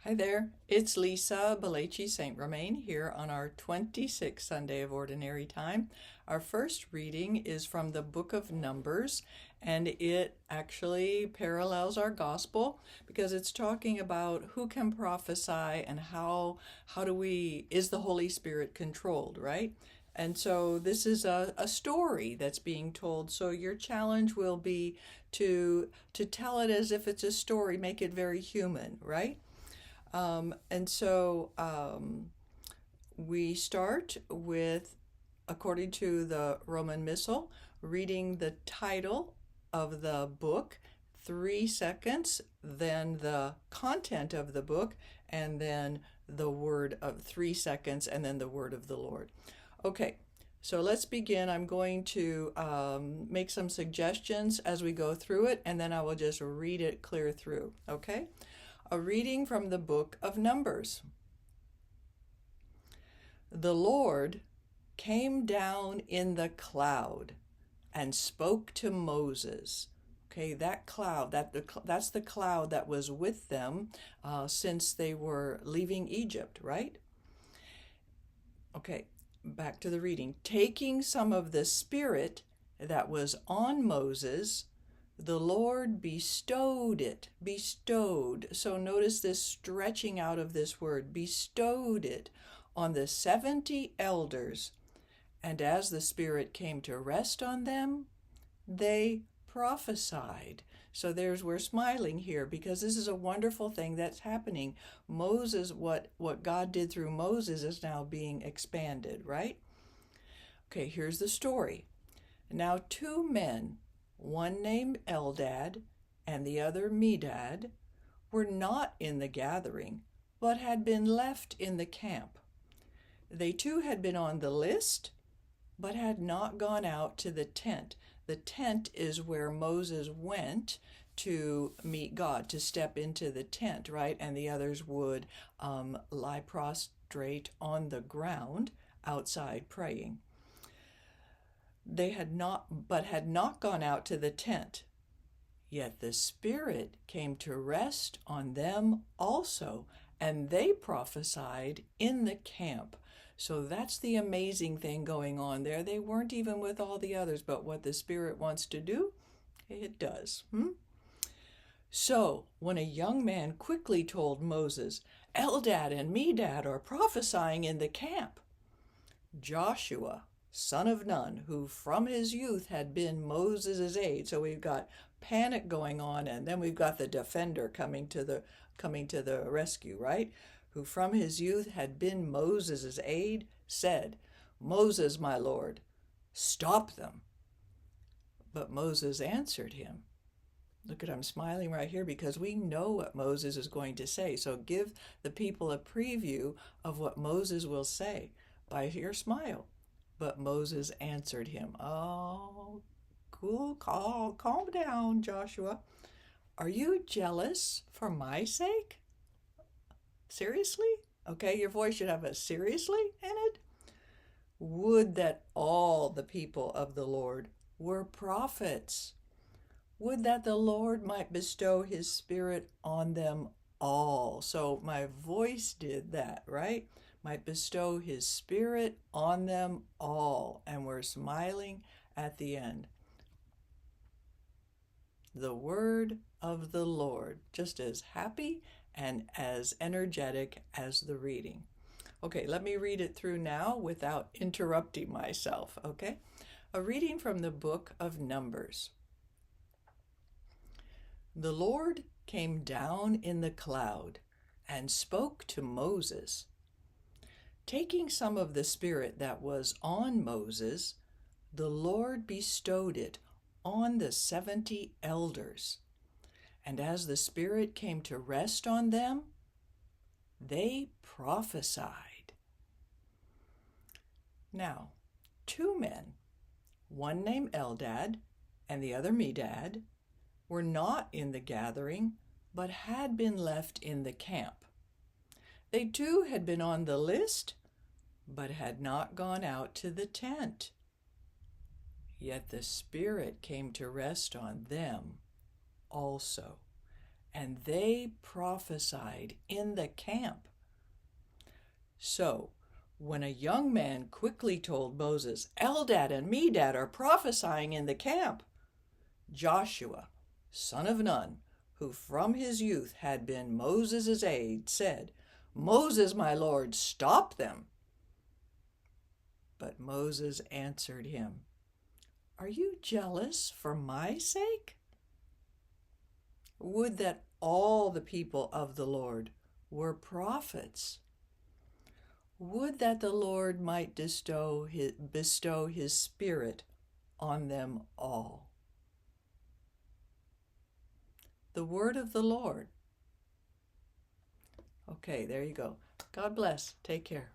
Hi there, it's Lisa Balachi St. Romain here on our 26th Sunday of Ordinary Time. Our first reading is from the book of Numbers, and it actually parallels our gospel because it's talking about who can prophesy and is the Holy Spirit controlled, right? And so this is a story that's being told. So your challenge will be to tell it as if it's a story, make it very human, right? We start with, according to the Roman Missal, reading the title of the book, 3 seconds, then the content of the book, and then the word of 3 seconds, and then the word of the Lord. Okay, so let's begin. I'm going to make some suggestions as we go through it, and then I will just read it clear through, okay? A reading from the book of Numbers. The Lord came down in the cloud and spoke to Moses. Okay, that cloud, that's the cloud that was with them since they were leaving Egypt, right? Okay, back to the reading. Taking some of the Spirit that was on Moses, the Lord bestowed it. Bestowed. So notice this stretching out of this word. Bestowed it on the 70 elders. And as the Spirit came to rest on them, they prophesied. So we're smiling here because this is a wonderful thing that's happening. Moses, what God did through Moses is now being expanded, right? Okay, here's the story. Now 2 men, one named Eldad and the other Medad, were not in the gathering, but had been left in the camp. They too had been on the list, but had not gone out to the tent. The tent is where Moses went to meet God, to step into the tent, right? And the others would lie prostrate on the ground outside praying. They had not gone out to the tent. Yet the Spirit came to rest on them also, and they prophesied in the camp. So that's the amazing thing going on there. They weren't even with all the others, but what the Spirit wants to do, it does. So when a young man quickly told Moses, Eldad and Medad are prophesying in the camp, Joshua, son of Nun, who from his youth had been Moses' aide. So we've got panic going on, and then we've got the defender coming to the rescue, right? Who from his youth had been Moses' aide, said, Moses, my lord, stop them. But Moses answered him. Look at, I'm smiling right here because we know what Moses is going to say. So give the people a preview of what Moses will say by your smile. But Moses answered him, oh, cool, calm down, Joshua. Are you jealous for my sake? Seriously? Okay, your voice should have a seriously in it. Would that all the people of the Lord were prophets. Would that the Lord might bestow his Spirit on them all. So my voice did that, right? Might bestow his Spirit on them all. And we're smiling at the end. The word of the Lord, just as happy and as energetic as the reading. Okay, let me read it through now without interrupting myself, okay? A reading from the book of Numbers. The Lord came down in the cloud and spoke to Moses. Taking some of the Spirit that was on Moses, the Lord bestowed it on the 70 elders. And as the Spirit came to rest on them, they prophesied. Now, 2 men, one named Eldad and the other Medad, were not in the gathering, but had been left in the camp. They too had been on the list, but had not gone out to the tent. Yet the Spirit came to rest on them also, and they prophesied in the camp. So, when a young man quickly told Moses, Eldad and Medad are prophesying in the camp, Joshua, son of Nun, who from his youth had been Moses' aide, said, Moses, my lord, stop them. But Moses answered him, Are you jealous for my sake? Would that all the people of the Lord were prophets. Would that the Lord might bestow his Spirit on them all. The word of the Lord. Okay, there you go. God bless. Take care.